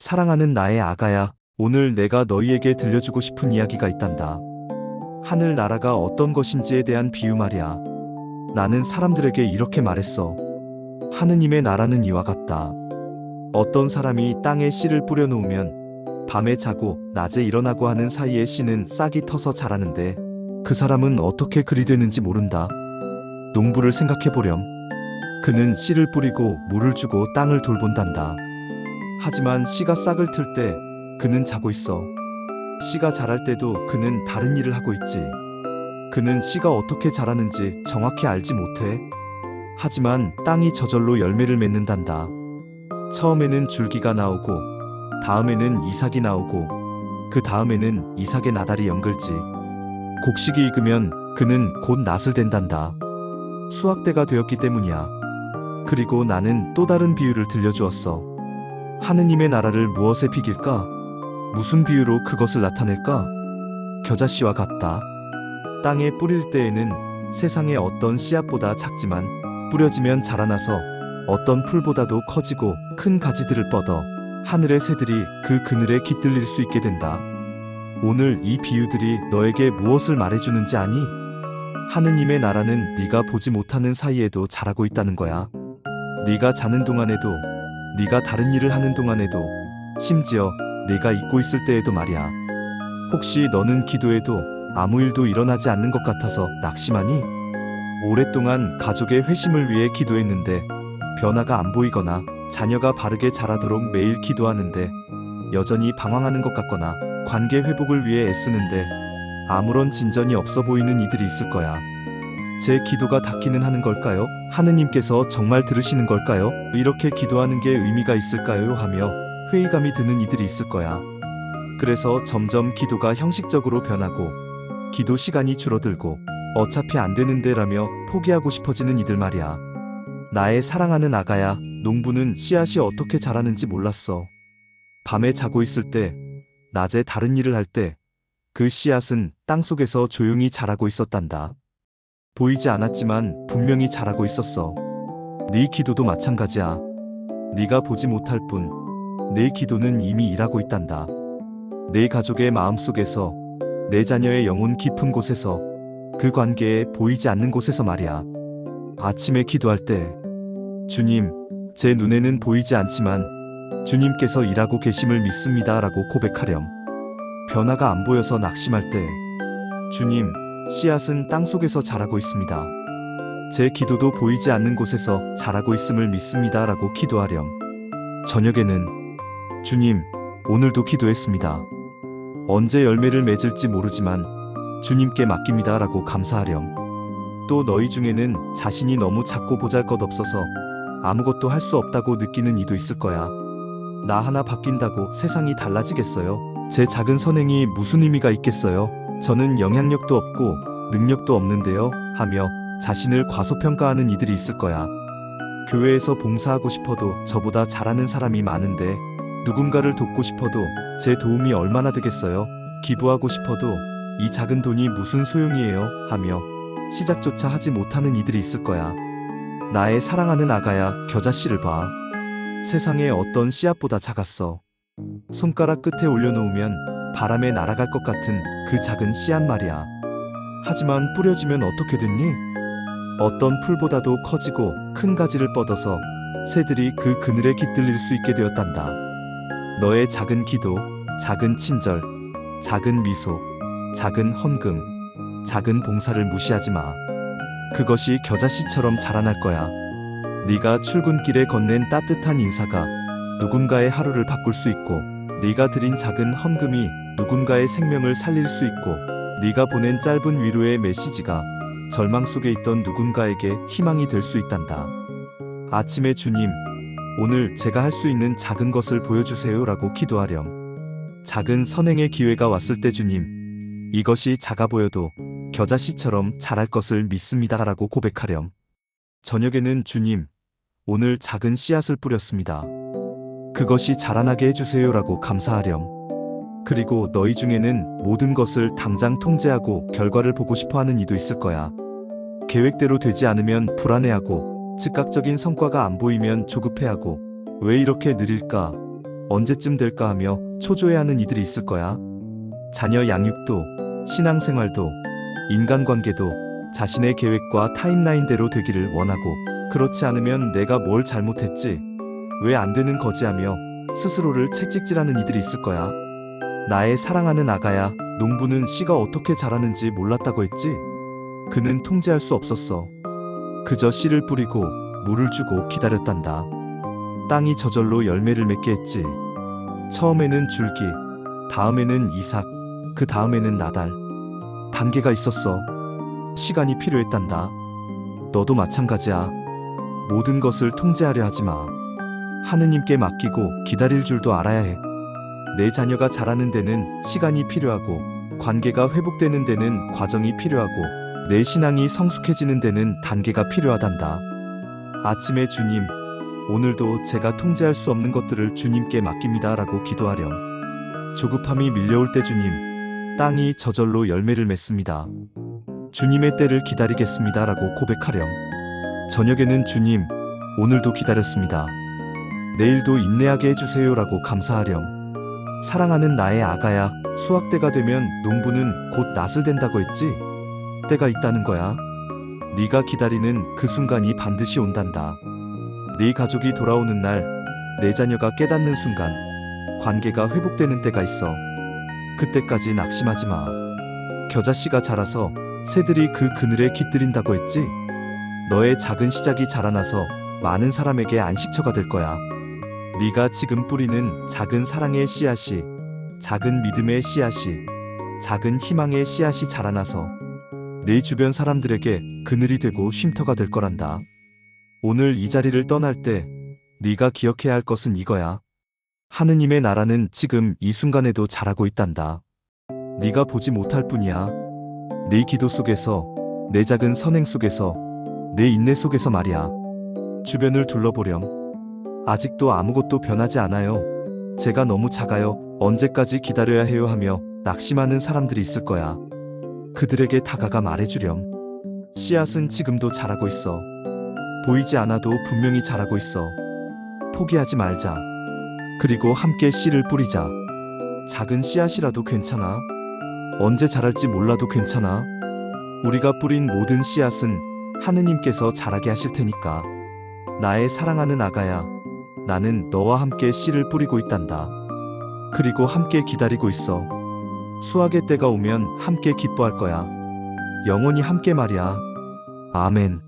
사랑하는 나의 아가야, 오늘 내가 너희에게 들려주고 싶은 이야기가 있단다. 하늘나라가 어떤 것인지에 대한 비유 말이야. 나는 사람들에게 이렇게 말했어. 하느님의 나라는 이와 같다. 어떤 사람이 땅에 씨를 뿌려놓으면 밤에 자고 낮에 일어나고 하는 사이에 씨는 싹이 터서 자라는데 그 사람은 어떻게 그리 되는지 모른다. 농부를 생각해보렴. 그는 씨를 뿌리고 물을 주고 땅을 돌본단다. 하지만 씨가 싹을 틀 때 그는 자고 있어. 씨가 자랄 때도 그는 다른 일을 하고 있지. 그는 씨가 어떻게 자라는지 정확히 알지 못해. 하지만 땅이 저절로 열매를 맺는단다. 처음에는 줄기가 나오고, 다음에는 이삭이 나오고, 그 다음에는 이삭의 나달이 연글지. 곡식이 익으면 그는 곧 낫을 된단다. 수확대가 되었기 때문이야. 그리고 나는 또 다른 비유를 들려주었어. 하느님의 나라를 무엇에 비길까? 무슨 비유로 그것을 나타낼까? 겨자씨와 같다. 땅에 뿌릴 때에는 세상의 어떤 씨앗보다 작지만 뿌려지면 자라나서 어떤 풀보다도 커지고 큰 가지들을 뻗어 하늘의 새들이 그 그늘에 깃들릴 수 있게 된다. 오늘 이 비유들이 너에게 무엇을 말해주는지 아니? 하느님의 나라는 네가 보지 못하는 사이에도 자라고 있다는 거야. 네가 자는 동안에도, 네가 다른 일을 하는 동안에도, 심지어 네가 잊고 있을 때에도 말이야. 혹시 너는 기도해도 아무 일도 일어나지 않는 것 같아서 낙심하니? 오랫동안 가족의 회심을 위해 기도했는데 변화가 안 보이거나 자녀가 바르게 자라도록 매일 기도하는데 여전히 방황하는 것 같거나 관계 회복을 위해 애쓰는데 아무런 진전이 없어 보이는 이들이 있을 거야. 제 기도가 닿기는 하는 걸까요? 하느님께서 정말 들으시는 걸까요? 이렇게 기도하는 게 의미가 있을까요? 하며 회의감이 드는 이들이 있을 거야. 그래서 점점 기도가 형식적으로 변하고 기도 시간이 줄어들고 어차피 안 되는데 라며 포기하고 싶어지는 이들 말이야. 나의 사랑하는 아가야, 농부는 씨앗이 어떻게 자라는지 몰랐어. 밤에 자고 있을 때, 낮에 다른 일을 할 때 그 씨앗은 땅속에서 조용히 자라고 있었단다. 보이지 않았지만 분명히 자라고 있었어. 네 기도도 마찬가지야. 네가 보지 못할 뿐 내 기도는 이미 일하고 있단다. 내 가족의 마음속에서, 내 자녀의 영혼 깊은 곳에서, 그 관계에 보이지 않는 곳에서 말이야. 아침에 기도할 때 주님, 제 눈에는 보이지 않지만 주님께서 일하고 계심을 믿습니다 라고 고백하렴. 변화가 안 보여서 낙심할 때 주님, 씨앗은 땅속에서 자라고 있습니다. 제 기도도 보이지 않는 곳에서 자라고 있음을 믿습니다 라고 기도하렴. 저녁에는 주님, 오늘도 기도했습니다. 언제 열매를 맺을지 모르지만 주님께 맡깁니다 라고 감사하렴. 또 너희 중에는 자신이 너무 작고 보잘것없어서 아무것도 할 수 없다고 느끼는 이도 있을 거야. 나 하나 바뀐다고 세상이 달라지겠어요? 제 작은 선행이 무슨 의미가 있겠어요? 저는 영향력도 없고 능력도 없는데요? 하며 자신을 과소평가하는 이들이 있을 거야. 교회에서 봉사하고 싶어도 저보다 잘하는 사람이 많은데, 누군가를 돕고 싶어도 제 도움이 얼마나 되겠어요? 기부하고 싶어도 이 작은 돈이 무슨 소용이에요? 하며 시작조차 하지 못하는 이들이 있을 거야. 나의 사랑하는 아가야, 겨자씨를 봐. 세상에 어떤 씨앗보다 작았어. 손가락 끝에 올려놓으면 바람에 날아갈 것 같은 그 작은 씨앗 말이야. 하지만 뿌려지면 어떻게 됐니? 어떤 풀보다도 커지고 큰 가지를 뻗어서 새들이 그 그늘에 깃들릴 수 있게 되었단다. 너의 작은 기도, 작은 친절, 작은 미소, 작은 헌금, 작은 봉사를 무시하지 마. 그것이 겨자씨처럼 자라날 거야. 네가 출근길에 건넨 따뜻한 인사가 누군가의 하루를 바꿀 수 있고, 네가 드린 작은 헌금이 누군가의 생명을 살릴 수 있고, 네가 보낸 짧은 위로의 메시지가 절망 속에 있던 누군가에게 희망이 될 수 있단다. 아침에 주님, 오늘 제가 할 수 있는 작은 것을 보여주세요 라고 기도하렴. 작은 선행의 기회가 왔을 때 주님, 이것이 작아 보여도 겨자씨처럼 자랄 것을 믿습니다 라고 고백하렴. 저녁에는 주님, 오늘 작은 씨앗을 뿌렸습니다. 그것이 자라나게 해주세요 라고 감사하렴. 그리고 너희 중에는 모든 것을 당장 통제하고 결과를 보고 싶어하는 이도 있을 거야. 계획대로 되지 않으면 불안해하고, 즉각적인 성과가 안 보이면 조급해하고, 왜 이렇게 느릴까? 언제쯤 될까 하며 초조해하는 이들이 있을 거야. 자녀 양육도, 신앙생활도, 인간관계도 자신의 계획과 타임라인대로 되기를 원하고, 그렇지 않으면 내가 뭘 잘못했지, 왜 안 되는 거지 하며 스스로를 채찍질하는 이들이 있을 거야. 나의 사랑하는 아가야, 농부는 씨가 어떻게 자라는지 몰랐다고 했지? 그는 통제할 수 없었어. 그저 씨를 뿌리고 물을 주고 기다렸단다. 땅이 저절로 열매를 맺게 했지. 처음에는 줄기, 다음에는 이삭, 그 다음에는 나달. 단계가 있었어. 시간이 필요했단다. 너도 마찬가지야. 모든 것을 통제하려 하지 마. 하느님께 맡기고 기다릴 줄도 알아야 해. 내 자녀가 자라는 데는 시간이 필요하고, 관계가 회복되는 데는 과정이 필요하고, 내 신앙이 성숙해지는 데는 단계가 필요하단다. 아침에 주님, 오늘도 제가 통제할 수 없는 것들을 주님께 맡깁니다 라고 기도하렴. 조급함이 밀려올 때 주님, 땅이 저절로 열매를 맺습니다. 주님의 때를 기다리겠습니다 라고 고백하렴. 저녁에는 주님, 오늘도 기다렸습니다. 내일도 인내하게 해주세요 라고 감사하렴. 사랑하는 나의 아가야, 수확때가 되면 농부는 곧 낫을 된다고 했지? 때가 있다는 거야. 네가 기다리는 그 순간이 반드시 온단다. 네 가족이 돌아오는 날, 내 자녀가 깨닫는 순간, 관계가 회복되는 때가 있어. 그때까지 낙심하지 마. 겨자씨가 자라서 새들이 그 그늘에 깃들인다고 했지? 너의 작은 시작이 자라나서 많은 사람에게 안식처가 될 거야. 네가 지금 뿌리는 작은 사랑의 씨앗이, 작은 믿음의 씨앗이, 작은 희망의 씨앗이 자라나서 내 주변 사람들에게 그늘이 되고 쉼터가 될 거란다. 오늘 이 자리를 떠날 때 네가 기억해야 할 것은 이거야. 하느님의 나라는 지금 이 순간에도 자라고 있단다. 네가 보지 못할 뿐이야. 네 기도 속에서, 내 작은 선행 속에서, 내 인내 속에서 말이야. 주변을 둘러보렴. 아직도 아무것도 변하지 않아요. 제가 너무 작아요. 언제까지 기다려야 해요 하며 낙심하는 사람들이 있을 거야. 그들에게 다가가 말해주렴. 씨앗은 지금도 자라고 있어. 보이지 않아도 분명히 자라고 있어. 포기하지 말자. 그리고 함께 씨를 뿌리자. 작은 씨앗이라도 괜찮아. 언제 자랄지 몰라도 괜찮아. 우리가 뿌린 모든 씨앗은 하느님께서 자라게 하실 테니까. 나의 사랑하는 아가야, 나는 너와 함께 씨를 뿌리고 있단다. 그리고 함께 기다리고 있어. 수확의 때가 오면 함께 기뻐할 거야. 영원히 함께 말이야. 아멘.